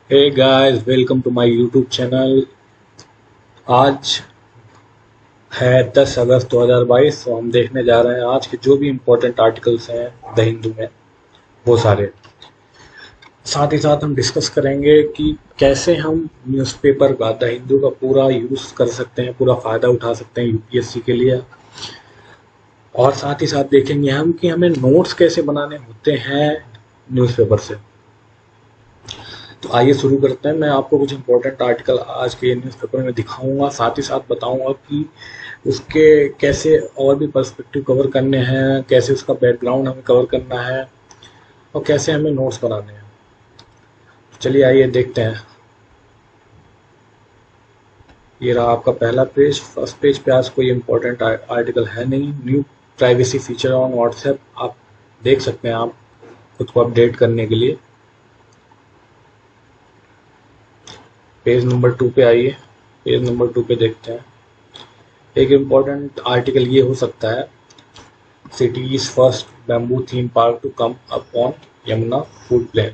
Hey guys, welcome to my YouTube channel. आज है 10 अगस्त 2022। तो हम देखने जा रहे हैं आज के जो भी इम्पोर्टेंट आर्टिकल्स हैं द हिंदू में, वो सारे। साथ ही साथ हम डिस्कस करेंगे कि कैसे हम न्यूज़पेपर का, द हिंदू का पूरा यूज़ कर सकते हैं, पूरा फ़ायदा उठा सकते हैं यूपीएससी के लिए। और साथ ही साथ देखेंगे हम कि हमें नोट्स कैसे बनाने होते हैं न्यूज़पेपर से। तो आइए शुरू करते हैं। मैं आपको कुछ इंपॉर्टेंट आर्टिकल आज के न्यूज़पेपर में दिखाऊंगा, साथ ही साथ बताऊंगा कि उसके कैसे और भी पर्सपेक्टिव कवर करने हैं, कैसे उसका बैकग्राउंड हमें कवर करना है और कैसे हमें नोट्स बनाने हैं। तो चलिए आइए देखते हैं। ये रहा आपका पहला पेज। फर्स्ट पेज पे आज कोई इंपॉर्टेंट आर्टिकल है नहीं। New privacy feature on WhatsApp, आप देख सकते हैं आप खुद को अपडेट करने के लिए। पेज नंबर 2 पे आइए। पेज नंबर 2 पे देखते हैं। एक इम्पॉर्टेंट आर्टिकल ये हो सकता है, cities first bamboo theme park to come up on Yamuna flood plain.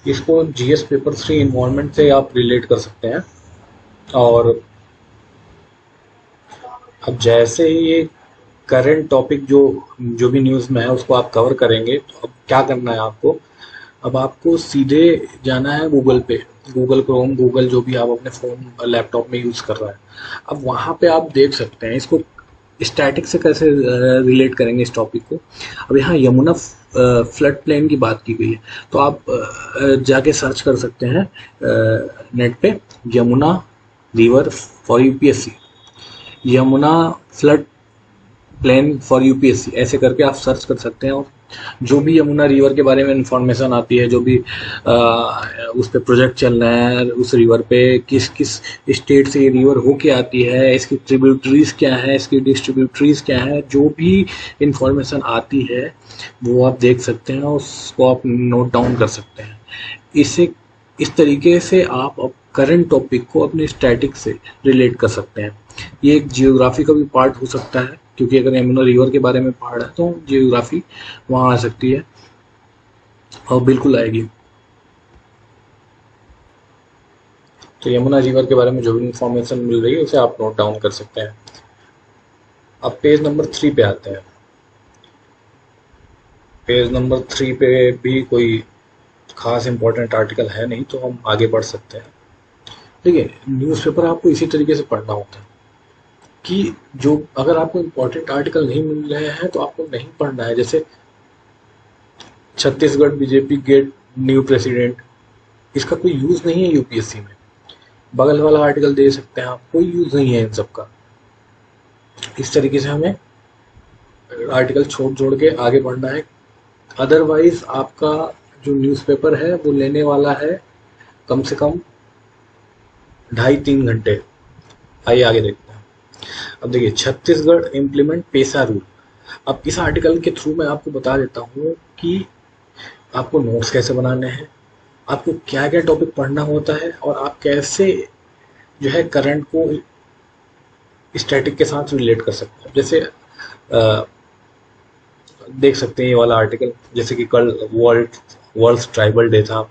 इसको जीएस पेपर 3 इन्वायरमेंट से आप रिलेट कर सकते हैं। और अब जैसे ही ये करंट टॉपिक जो जो भी न्यूज़ में है उसको आप कवर करेंगे, तो अब क्या करना है आपको। अब आपको सीधे जाना है गूगल पे, गूगल क्रोम, गूगल जो भी आप अपने फ़ोन लैपटॉप में यूज़ कर रहे हैं। अब वहाँ पे आप देख सकते हैं इसको स्टैटिक से कैसे रिलेट करेंगे इस टॉपिक को। अब यहाँ यमुना फ्लड प्लेन की बात की गई है, तो आप जाके सर्च कर सकते हैं नेट पे, Yamuna river for UPSC, Yamuna flood plain for UPSC, ऐसे करके आप सर्च कर सकते हैं। और जो भी यमुना रिवर के बारे में इंफॉर्मेशन आती है, जो भी उस पे प्रोजेक्ट चल रहे हैं, उस रिवर पे किस किस स्टेट से ये रिवर होके आती है, इसकी ट्रिब्यूटरीज क्या है, इसकी डिस्ट्रीब्यूटरीज क्या है, जो भी इंफॉर्मेशन आती है वो आप देख सकते हैं और उसको आप नोट डाउन कर सकते हैं। इसे इस तरीके से आप करंट टॉपिक को अपने स्टैटिक से रिलेट कर सकते हैं। ये एक जियोग्राफी का भी पार्ट हो सकता है, क्योंकि अगर यमुना रिवर के बारे में पढ़ा है तो जियोग्राफी वहाँ आ सकती है और बिल्कुल आएगी। तो यमुना रिवर के बारे में जो भी इंफॉर्मेशन मिल रही है उसे आप नोट डाउन कर सकते हैं। अब पेज नंबर 3 पे आते हैं। पेज नंबर 3 पे भी कोई खास इंपॉर्टेंट आर्टिकल है नहीं, तो हम आगे बढ़ सकते हैं। देखिए, न्यूज़पेपर आपको इसी तरीके से पढ़ना होता है कि जो अगर आपको इम्पोर्टेंट आर्टिकल नहीं मिल रहे हैं तो आपको नहीं पढ़ना है। जैसे Chhattisgarh BJP get new president, इसका कोई यूज नहीं है यूपीएससी में। बगल वाला आर्टिकल दे सकते हैं आप, कोई यूज नहीं है इन सब का। इस तरीके से हमें आर्टिकल छोड़ जोड़ के आगे बढ़ना है। अदरवाइज आपका जो न्यूज़पेपर है वो लेने वाला है कम से कम 2.5-3 घंटे। आइए आगे देखते हैं। अब देखिए, छत्तीसगढ़ इम्प्लीमेंट पेसा रूल। अब इस आर्टिकल के थ्रू मैं आपको बता देता हूँ कि आपको नोट्स कैसे बनाने हैं, आपको क्या क्या टॉपिक पढ़ना होता है, और आप कैसे जो है करंट को स्टैटिक के साथ रिलेट कर सकते हैं। जैसे देख सकते हैं ये वाला आर्टिकल, जैसे कि कल वर्ल्ड ट्राइबल डे था,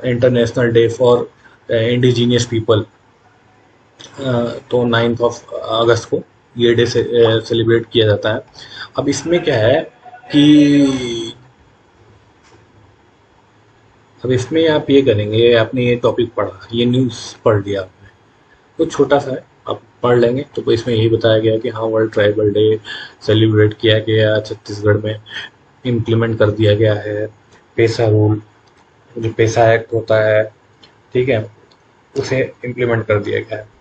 international day for indigenous people. तो 9 अगस्त को ये डे से सेलिब्रेट किया जाता है। अब इसमें क्या है कि अब इसमें आप ये करेंगे, आपने ये टॉपिक पढ़ा, ये न्यूज़ पढ़ लिया आपने, तो छोटा सा है, आप पढ़ लेंगे। तो इसमें यही बताया गया कि हाँ, वर्ल्ड ट्राइबल डे सेलिब्रेट किया गया, छत्तीसगढ़ में इम्प्लीमेंट कर दिया गया है पेसा रूल, जो पेसा एक्ट होता है, ठीक है, उसे इम्प्लीमेंट कर दिया गया है।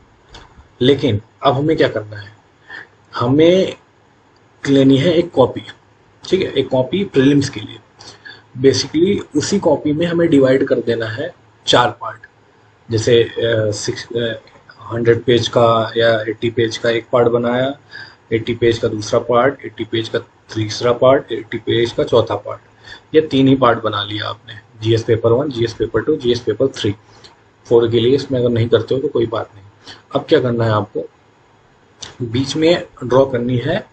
लेकिन अब हमें क्या करना है, हमें लेनी है एक कॉपी, ठीक है, एक कॉपी प्रीलिम्स के लिए। बेसिकली उसी कॉपी में हमें डिवाइड कर देना है 4 पार्ट। जैसे 100 पेज का या 80 पेज का एक पार्ट बनाया, 80 पेज का दूसरा पार्ट, 80 पेज का तीसरा पार्ट, 80 पेज का चौथा पार्ट। ये 3 ही पार्ट बना लिया आपने, GS paper 1, GS paper 2, GS paper 3। 4 के लिए इसमें अगर नहीं करते हो तो कोई बात नहीं। अब क्या करना है आपको, बीच में ड्रॉ करनी है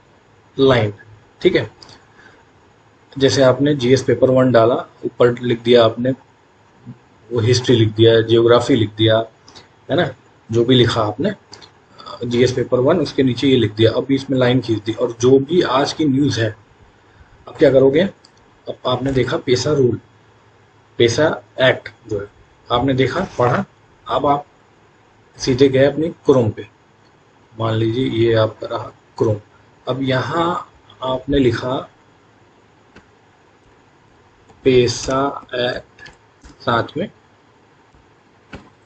लाइन, ठीक है। जैसे आपने जीएस पेपर 1 डाला, ऊपर लिख दिया आपने वो हिस्ट्री लिख दिया, जियोग्राफी लिख दिया, है ना, जो भी लिखा आपने जीएस पेपर 1 उसके नीचे ये लिख दिया, अब इसमें लाइन खींच दी, और जो भी आज की न्यूज़ है अब क्या करोगे, अब आपने देखा पेसा रूल, पेसा एक्ट जो है आपने देखा, पढ़ा, अब आप सीधे गए अपनी क्रोम पे, मान लीजिए ये आपका रहा क्रोम, अब यहाँ आपने लिखा पेसा एक्ट, साथ में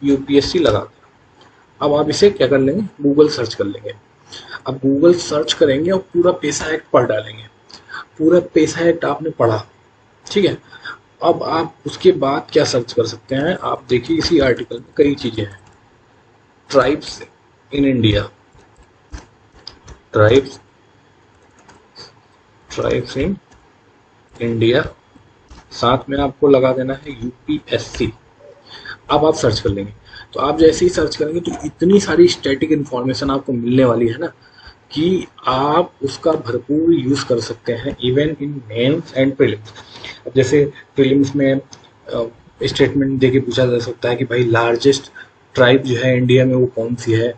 यूपीएससी लगा दिया। अब आप इसे क्या कर लेंगे, गूगल सर्च कर लेंगे। अब गूगल सर्च करेंगे और पूरा पेसा एक्ट पढ़ डालेंगे, पूरा पेसा एक्ट आपने पढ़ा, ठीक है। अब आप उसके बाद क्या सर्च कर सकते हैं, आप देखिए इसी आर्टिकल में कई चीजें हैं, tribes in India, tribes in India, साथ में आपको लगा देना है यूपीएससी। अब आप सर्च कर लेंगे, तो आप जैसे ही सर्च करेंगे तो इतनी सारी स्टैटिक इंफॉर्मेशन आपको मिलने वाली है ना, कि आप उसका भरपूर यूज कर सकते हैं even in mains and prelims. अब जैसे प्रीलिम्स में स्टेटमेंट देके पूछा जा सकता है कि भाई लार्जेस्ट ट्राइब जो है इंडिया में वो कौन सी है,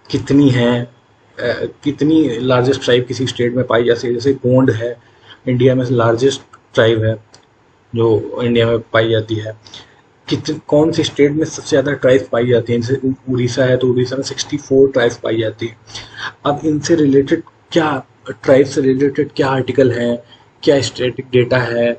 कितनी है, कितनी लार्जेस्ट ट्राइब किसी स्टेट में पाई जाती है। जैसे गोंड है इंडिया में लार्जेस्ट ट्राइब है जो इंडिया में पाई जाती है, कौन सी स्टेट में सबसे ज़्यादा ट्राइब्स पाई जाती हैं, जैसे उड़ीसा है तो उड़ीसा में 64 ट्राइब्स पाई जाती है। अब इनसे रिलेटेड क्या, ट्राइब से रिलेटेड क्या आर्टिकल है, क्या स्टैटिक डेटा है,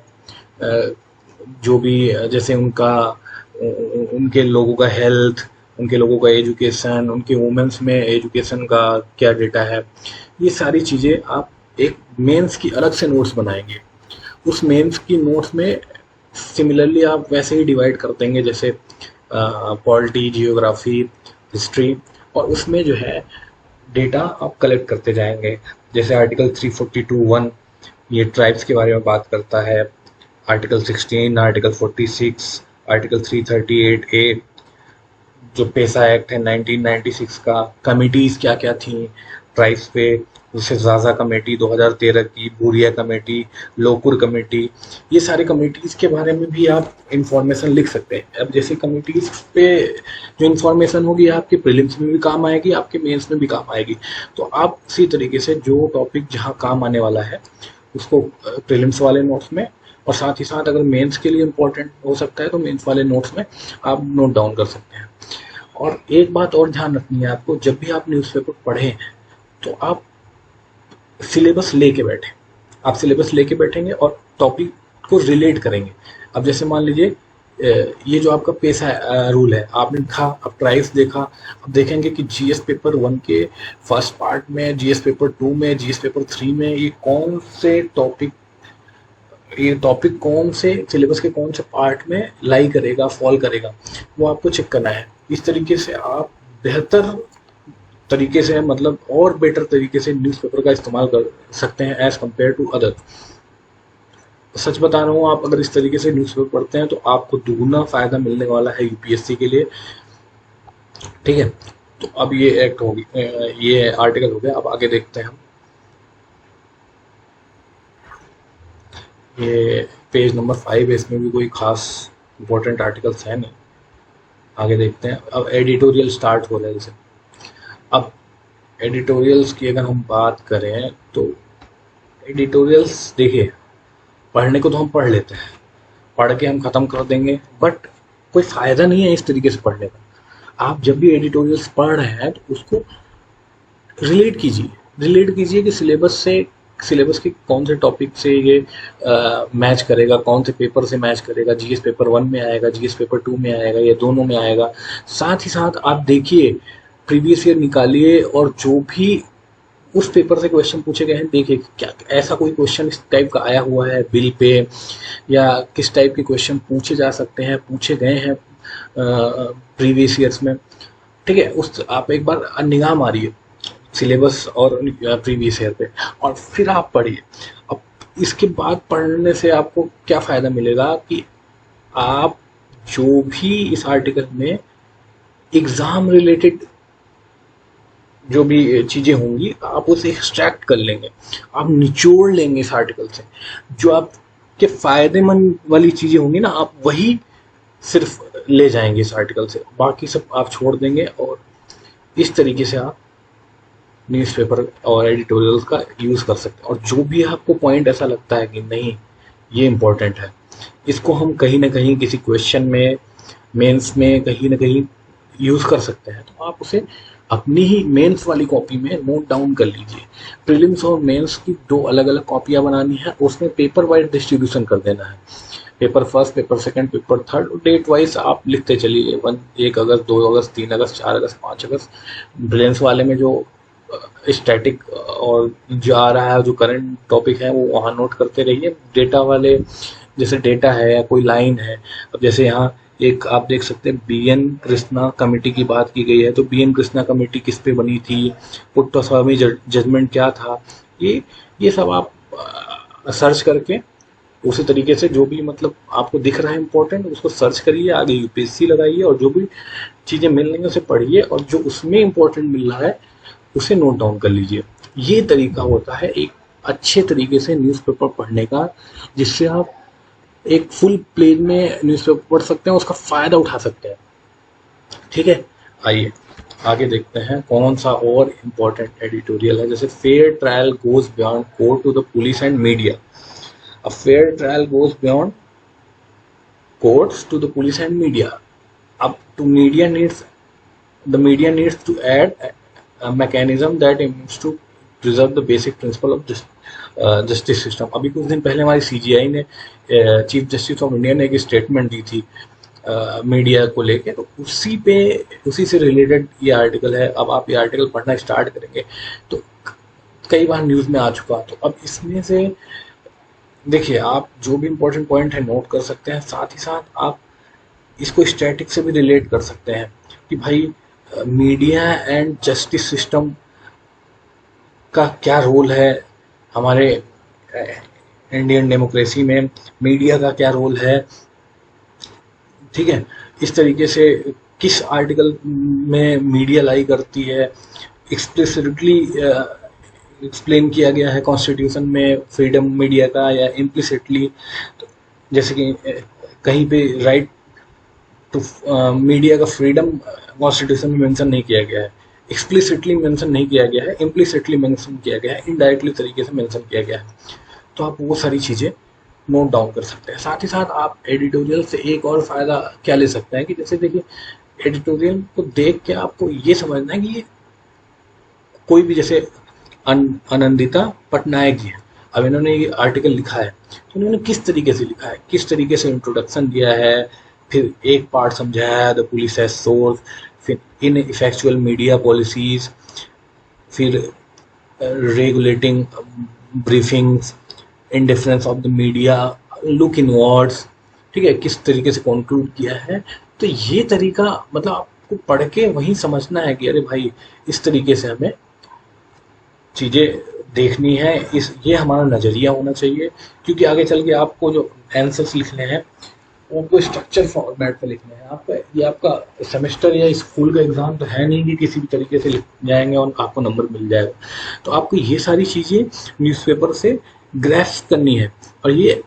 जो भी जैसे उनके लोगों का हेल्थ, उनके लोगों का एजुकेशन, उनके वुमेन्स में एजुकेशन का क्या डेटा है, ये सारी चीज़ें आप एक मेंस की अलग से नोट्स बनाएंगे। उस मेंस की नोट्स में सिमिलरली आप वैसे ही डिवाइड कर देंगे जैसे पॉलिटी, जियोग्राफी, हिस्ट्री, और उसमें जो है डेटा आप कलेक्ट करते जाएंगे। जैसे आर्टिकल 342(1) ये ट्राइब्स के बारे में बात करता है, आर्टिकल 16, आर्टिकल 46, आर्टिकल 338A जो पेसा एक्ट है 1996 का, कमिटीज़ क्या क्या थी ट्राइब्स पे, जैसे ज़ाज़ा कमेटी 2013 की, भूरिया कमेटी, लोकुर कमेटी, ये सारे कमेटीज़ के बारे में भी आप इंफॉर्मेशन लिख सकते हैं। अब जैसे कमेटीज़ पे जो इंफॉर्मेशन होगी आपके प्रीलिम्स में भी काम आएगी, आपके मेंस में भी काम आएगी। तो आप इसी तरीके से जो टॉपिक जहाँ काम आने वाला है उसको प्रीलिम्स वाले नोट्स में, और साथ ही साथ अगर मेंस के लिए इम्पोर्टेंट हो सकता है तो मेंस वाले नोट्स में आप नोट डाउन कर सकते हैं। और एक बात और ध्यान रखनी है आपको, जब भी आप न्यूज़पेपर पढ़ें तो आप सिलेबस लेके बैठे, आप सिलेबस लेके बैठेंगे और टॉपिक को रिलेट करेंगे। अब जैसे मान लीजिए ये जो आपका पेसा रूल है आपने देखा, अब ट्राइब्स देखा, अब देखेंगे कि जीएस पेपर 1 के फर्स्ट पार्ट में, जीएस पेपर 2 में, जीएस पेपर 3 में ये कौन से टॉपिक, ये टॉपिक कौन से सिलेबस के कौन से पार्ट में लाई करेगा, फॉल करेगा, वो आपको चेक करना है। इस तरीके से आप बेहतर तरीके से, मतलब और बेटर तरीके से न्यूज़पेपर का इस्तेमाल कर सकते हैं एज कम्पेयर टू अदर। सच बता रहा हूँ, आप अगर इस तरीके से न्यूज़पेपर पढ़ते हैं तो आपको दुगना फायदा मिलने वाला है यूपीएससी के लिए, ठीक है। तो अब ये एक्ट होगी, ये आर्टिकल हो गया। अब आगे देखते हैं हम, ये पेज नंबर 5 है, इसमें भी कोई खास इंपॉर्टेंट आर्टिकल्स है नहीं। आगे देखते हैं, अब एडिटोरियल स्टार्ट हो रहा है। जैसे अब एडिटोरियल्स की अगर हम बात करें तो एडिटोरियल्स देखिए, पढ़ने को तो हम पढ़ लेते हैं, पढ़ के हम ख़त्म कर देंगे, बट कोई फ़ायदा नहीं है इस तरीके से पढ़ने का। आप जब भी एडिटोरियल्स पढ़ रहे हैं तो उसको रिलेट कीजिए कि सिलेबस के कौन से टॉपिक से ये मैच करेगा, कौन से पेपर से मैच करेगा, जीएस पेपर 1 में आएगा, जीएस पेपर 2 में आएगा, या दोनों में आएगा। साथ ही साथ आप देखिए, प्रीवियस ईयर निकालिए, और जो भी उस पेपर से क्वेश्चन पूछे गए हैं देखिए क्या ऐसा कोई क्वेश्चन इस टाइप का आया हुआ है बिल पे, या किस टाइप के क्वेश्चन पूछे जा सकते हैं, पूछे गए हैं प्रीवियस ईयर्स में, ठीक है। उस आप एक बार निगाह मारिए सिलेबस और प्रीवियस ईयर पे, और फिर आप पढ़िए। अब इसके बाद पढ़ने से आपको क्या फ़ायदा मिलेगा कि आप जो भी इस आर्टिकल में एग्ज़ाम रिलेटेड जो भी चीज़ें होंगी आप उसे एक्सट्रैक्ट कर लेंगे, आप निचोड़ लेंगे इस आर्टिकल से। जो आपके फ़ायदेमंद वाली चीज़ें होंगी ना, आप वही सिर्फ ले जाएंगे इस आर्टिकल से, बाकी सब आप छोड़ देंगे। और इस तरीके से आप न्यूज़पेपर और एडिटोरियल्स का यूज़ कर सकते हैं। और जो भी आपको पॉइंट ऐसा लगता है कि नहीं ये इम्पोर्टेंट है, इसको हम कहीं ना कहीं किसी क्वेश्चन में, मेंस में कहीं ना कहीं यूज़ कर सकते हैं, तो आप उसे अपनी ही मेंस वाली कॉपी में नोट डाउन कर लीजिए। प्रीलिम्स और मेंस की दो अलग अलग कॉपियाँ बनानी है, उसमें पेपर वाइज डिस्ट्रीब्यूशन कर देना है, paper first, paper second, paper third, date wise आप लिखते चलिए, 1 अगस्त, 2 अगस्त, 3 अगस्त, 4 अगस्त, 5 अगस्त। ब्रेन्स वाले में जो स्टैटिक और जो आ रहा है, जो करंट टॉपिक है, वो वहाँ नोट करते रहिए। डेटा वाले जैसे डेटा है या कोई लाइन है, अब जैसे यहाँ एक आप देख सकते हैं BN कृष्णा कमेटी की बात की गई है, तो BN कृष्णा कमेटी किस पे बनी थी, पुट्टास्वामी जजमेंट क्या था, ये सब आप सर्च करके उसी तरीके से जो भी मतलब आपको दिख रहा है इम्पोर्टेंट, उसको सर्च करिए, आगे UPSC लगाइए, और जो भी चीज़ें मिल रही हैं उसे पढ़िए, और जो उसमें इम्पोर्टेंट मिल रहा है उसे नोट डाउन कर लीजिए। ये तरीका होता है एक अच्छे तरीके से न्यूज़पेपर पढ़ने का, जिससे आप एक फुल प्लेज में न्यूज़पेपर पढ़ सकते हैं, उसका फ़ायदा उठा सकते हैं। ठीक है, आइए आगे देखते हैं कौन सा और इम्पोर्टेंट एडिटोरियल है। जैसे fair trial goes beyond court to the police and media. A fair trial goes beyond courts to the police and media. Up to the media needs to add a mechanism that aims to preserve the basic principle of justice system. अभी कुछ दिन पहले हमारी CGI ने chief justice of India ने एक statement दी थी media को लेके, तो उसी से रिलेटेड ये आर्टिकल है। अब आप ये आर्टिकल पढ़ना स्टार्ट करेंगे तो कई बार न्यूज़ में आ चुका, तो अब इसमें से देखिए आप जो भी इम्पोर्टेंट पॉइंट है नोट कर सकते हैं, साथ ही साथ आप इसको स्टैटिक से भी रिलेट कर सकते हैं कि भाई मीडिया एंड जस्टिस सिस्टम का क्या रोल है हमारे इंडियन डेमोक्रेसी में, मीडिया का क्या रोल है। ठीक है, इस तरीके से किस आर्टिकल में मीडिया लाई करती है, एक्सप्लिसिटली एक्सप्लेन किया गया है कॉन्स्टिट्यूशन में फ्रीडम मीडिया का, या इम्प्लिसिटली, तो जैसे कि कहीं पे राइट टू मीडिया का फ्रीडम कॉन्स्टिट्यूशन में मेंशन नहीं किया गया है, एक्सप्लिसिटली मेंशन नहीं किया गया है, इम्प्लिसिटली मेंशन किया गया है, इनडायरेक्टली तरीके से मेंशन किया गया है, तो आप वो सारी चीज़ें नोट डाउन कर सकते हैं। साथ ही साथ आप एडिटोरियल से एक और फ़ायदा क्या ले सकते हैं कि जैसे देखिए एडिटोरियल को देख के आपको ये समझना है कि ये कोई भी जैसे आनंदिता पटनायक जी है, अब इन्होंने ये आर्टिकल लिखा है तो इन्होंने किस तरीके से लिखा है, किस तरीके से इंट्रोडक्शन दिया है, फिर एक पार्ट समझाया द पुलिस एज सोर्स, फिर इन इफेक्चुअल मीडिया पॉलिसीज, फिर regulating briefings, indifference of the media, look in words. ठीक है, किस तरीके से कंक्लूड किया है, तो ये तरीका मतलब आपको पढ़ के वहीं समझना है कि अरे भाई इस तरीके से हमें चीज़ें देखनी है, ये हमारा नज़रिया होना चाहिए, क्योंकि आगे चल के आपको जो आंसर्स लिखने हैं उनको स्ट्रक्चर फॉर्मेट में लिखने हैं। आपका ये आपका सेमेस्टर या स्कूल का एग्ज़ाम तो है नहीं कि किसी भी तरीके से लिख जाएंगे और आपको नंबर मिल जाएगा, तो आपको ये सारी चीज़ें न्यूज़पेपर से ग्रैस्प करनी है, और ये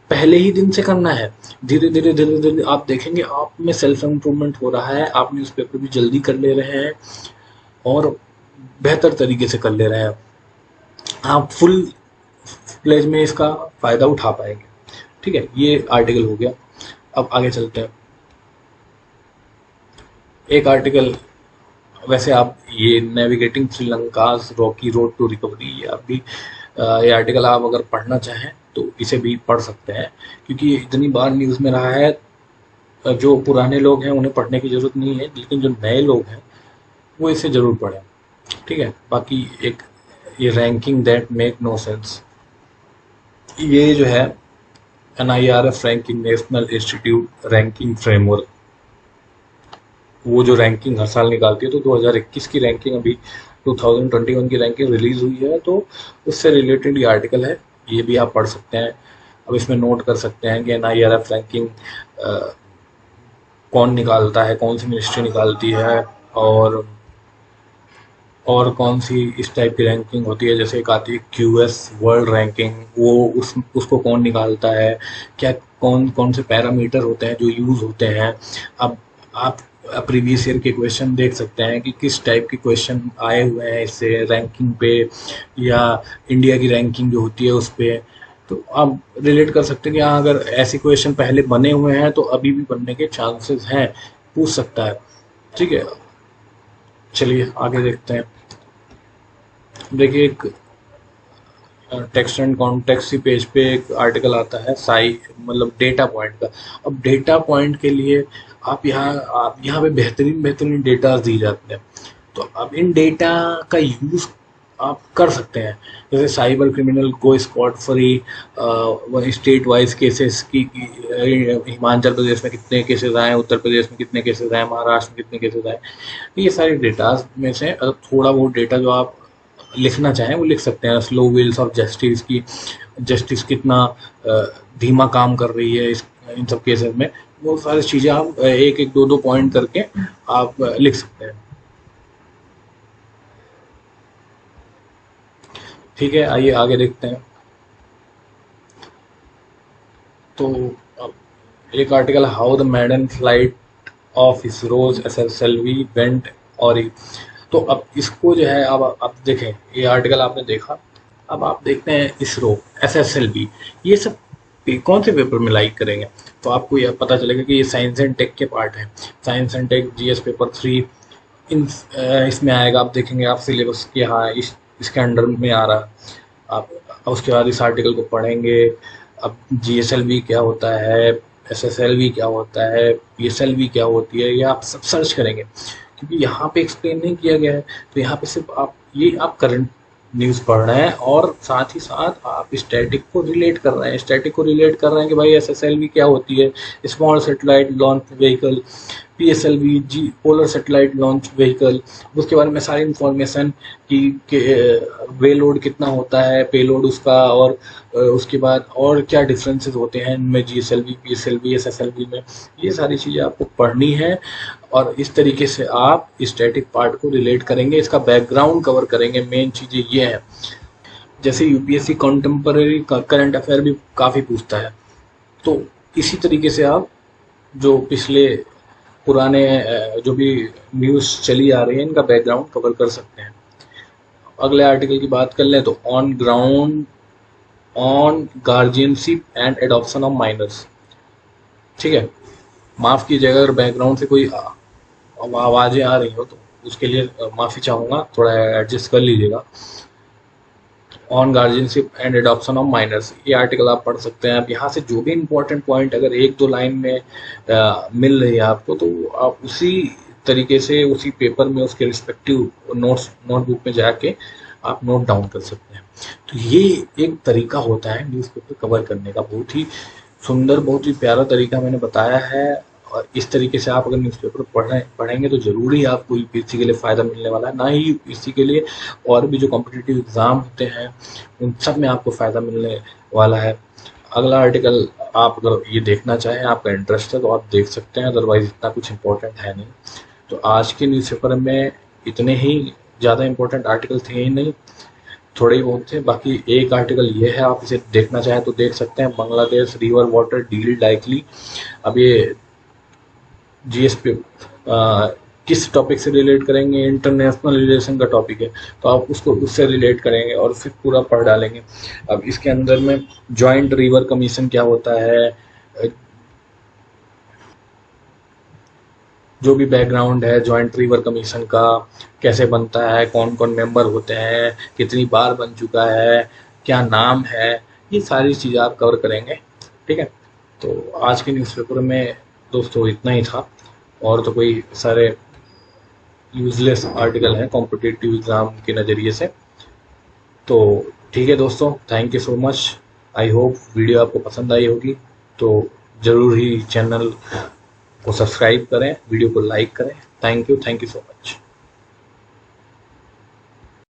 पहले ही दिन से करना है। धीरे धीरे आप देखेंगे आप में सेल्फ इम्प्रूवमेंट हो रहा है, आप न्यूज़पेपर भी जल्दी कर ले रहे हैं और बेहतर तरीके से कर ले रहे हैं, आप फुल प्लेज में इसका फ़ायदा उठा पाएंगे। ठीक है, ये आर्टिकल हो गया। अब आगे चलते हैं, एक आर्टिकल वैसे आप ये navigating Sri Lanka's rocky road to recovery, ये आर्टिकल आप अगर पढ़ना चाहें तो इसे भी पढ़ सकते हैं, क्योंकि इतनी बार न्यूज़ में रहा है। जो पुराने लोग हैं उन्हें पढ़ने की ज़रूरत नहीं है, लेकिन जो नए लोग हैं वो इसे ज़रूर पढ़ें। ठीक है, बाकी एक ये ranking that make no sense, ये जो है NIRF ranking, national institute ranking framework, वो जो रैंकिंग हर साल निकालती है, तो 2021 की रैंकिंग अभी 2021 की रैंकिंग रिलीज हुई है, तो उससे रिलेटेड ये आर्टिकल है, ये भी आप पढ़ सकते हैं। अब इसमें नोट कर सकते हैं कि NIRF रैंकिंग कौन निकालता है, कौन सी मिनिस्ट्री निकालती है, और और कौन सी इस टाइप की रैंकिंग होती है, जैसे एक आती है क्यूएस वर्ल्ड रैंकिंग, वो उसको कौन निकालता है, क्या कौन कौन से पैरामीटर होते हैं जो यूज़ होते हैं। अब आप प्रीवियस ईयर के क्वेश्चन देख सकते हैं कि किस टाइप के क्वेश्चन आए हुए हैं इससे रैंकिंग पे, या इंडिया की रैंकिंग जो होती है उस पे। तो आप रिलेट कर सकते हैं कि हाँ, अगर ऐसे क्वेश्चन पहले बने हुए हैं तो अभी भी बनने के चांसेस हैं, पूछ सकता है। ठीक है, चलिए आगे देखते हैं। देखिए, एक टेक्स्ट एंड कॉन्टेक्स्ट पेज पे एक आर्टिकल आता है साई, मतलब डेटा पॉइंट का। अब डेटा पॉइंट के लिए आप यहाँ पे बेहतरीन बेहतरीन डेटा दी जाते हैं। तो अब इन डेटा का यूज आप कर सकते हैं, जैसे साइबर क्रिमिनल को spot free, state wise cases Himachal Pradesh में कितने केसेस आए, उत्तर प्रदेश में कितने केसेस आए, महाराष्ट्र में कितने केसेस आए। ये सारे डेटाज में से अगर थोड़ा बहुत डेटा जो आप लिखना चाहें वो लिख सकते हैं। स्लो व्हील्स ऑफ जस्टिस की, जस्टिस कितना धीमा काम कर रही है इन सब केसेस में, वो सारी चीज़ें आप एक एक दो दो पॉइंट करके आप लिख सकते हैं। ठीक है, आइए आगे देखते हैं। तो अब एक article, how the मैडन flight of ISRO's SSLV went और, तो अब इसको जो है, अब देखें, ये आर्टिकल आपने देखा, अब आप देखते हैं इसरो SSLV ये सब कौन से पेपर में लाइक करेंगे। तो आपको यह पता चलेगा कि ये साइंस एंड टेक के पार्ट है। Science and tech GS paper 3 in इसमें आएगा। आप देखेंगे, आप सिलेबस के, हाँ इसके अंडर में आ रहा। आप उसके बाद इस आर्टिकल को पढ़ेंगे। अब GSLV क्या होता है, SSLV क्या होता है, PSLV क्या होती है, ये आप सब सर्च करेंगे, क्योंकि यहाँ पे एक्सप्लेन नहीं किया गया है। तो यहाँ पे सिर्फ आप करंट न्यूज़ पढ़ रहे हैं और साथ ही साथ आप स्टैटिक को रिलेट कर रहे हैं। स्टैटिक को रिलेट कर रहे हैं कि भाई SSLV क्या होती है, small satellite launch vehicle, PSLV जी पोलर सैटेलाइट लॉन्च व्हीकल, उसके बारे में सारी इंफॉर्मेशन कि वे लोड कितना होता है, पे लोड उसका, और उसके बाद और क्या डिफरेंसेस होते हैं इनमें GSLV, PSLV, SSLV में। ये सारी चीज़ें आपको पढ़नी है और इस तरीके से आप स्टैटिक पार्ट को रिलेट करेंगे, इसका बैकग्राउंड कवर करेंगे। मेन चीज़ें ये हैं, जैसे UPSC कॉन्टेम्पररी करंट अफेयर भी काफ़ी पूछता है, तो इसी तरीके से आप जो पिछले पुराने जो भी न्यूज़ चली आ रही है इनका बैकग्राउंड कवर कर सकते हैं। अगले आर्टिकल की बात कर लें तो on guardianship and adoption of minors. ठीक है, माफ़ कीजिएगा अगर बैकग्राउंड से कोई आवाज़ें आ रही हो तो उसके लिए माफ़ी चाहूँगा, थोड़ा एडजस्ट कर लीजिएगा। On guardianship and adoption of minors, ये आर्टिकल आप पढ़ सकते हैं। आप यहाँ से जो भी इंपॉर्टेंट पॉइंट अगर एक दो लाइन में मिल रही है आपको, तो आप उसी तरीके से उसी पेपर में उसके रिस्पेक्टिव नोटबुक में जाके आप नोट डाउन कर सकते हैं। तो ये एक तरीका होता है न्यूज़पेपर कवर करने का, बहुत ही सुंदर, बहुत ही प्यारा तरीका मैंने बताया है। और इस तरीके से आप अगर न्यूज़पेपर पढ़ेंगे तो ज़रूर ही आपको UPSC के लिए फ़ायदा मिलने वाला है। ना ही UPSC के लिए, और भी जो कॉम्पिटिटिव एग्ज़ाम होते हैं उन सब में आपको फ़ायदा मिलने वाला है। अगला आर्टिकल आप अगर ये देखना चाहें, आपका इंटरेस्ट है तो आप देख सकते हैं, अदरवाइज़ इतना कुछ इंपॉर्टेंट है नहीं। तो आज के न्यूज़पेपर में इतने ही ज़्यादा इंपॉर्टेंट आर्टिकल थे ही नहीं, थोड़े ही बहुत थे। बाकी एक आर्टिकल ये है, आप इसे देखना चाहें तो देख सकते हैं, Bangladesh river water deal likely. अब ये GS पे किस टॉपिक से रिलेट करेंगे, इंटरनेशनल रिलेशन का टॉपिक है, तो आप उसको उससे रिलेट करेंगे और फिर पूरा पढ़ डालेंगे। अब इसके अंदर में जॉइंट रिवर कमीशन क्या होता है, जो भी बैकग्राउंड है जॉइंट रिवर कमीशन का, कैसे बनता है, कौन कौन मेंबर होते हैं, कितनी बार बन चुका है, क्या नाम है, ये सारी चीज़ें आप कवर करेंगे। ठीक है, तो आज के न्यूज़पेपर में दोस्तों इतना ही था, और तो कोई सारे यूजलेस आर्टिकल हैं कॉम्पिटिटिव एग्ज़ाम के नज़रिए से। तो ठीक है दोस्तों, thank you so much. I hope video आपको पसंद आई होगी, तो ज़रूर ही चैनल को सब्सक्राइब करें, वीडियो को लाइक करें। Thank you so much.